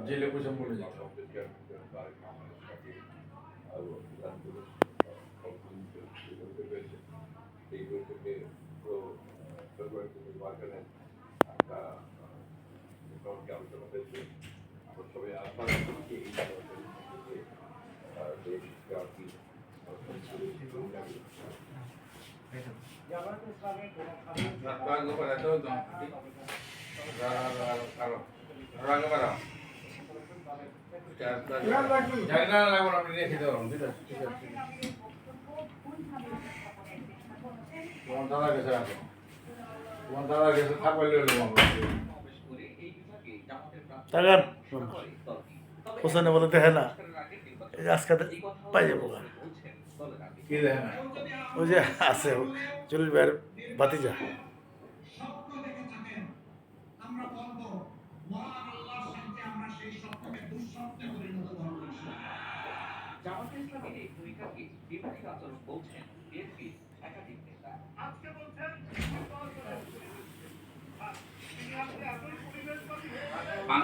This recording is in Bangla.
জেলে পয়সা বলে যেত এই বৈঠকে পুরো ফেব্রুয়ারি নির্বাচনের একটা মোটামুটি আলোচনা হয়েছে। আমরা সবাই আশা করছি এই নির্বাচনের মধ্যে দিয়ে দেশকে আর কি তোমার দাদা গেছে আছে তোমার দাদা গেছে থাকবে তাকান হোসেনে বলে দেখে না এই যে আজকে পাই যাবো কি দেখে না ওই যে আছে জলিল ভাইয়ের ভাতিজা জামাতে ইসলামীর এই ভূমিকাকে বিপরীত আচরণ বলছেন বিএনপি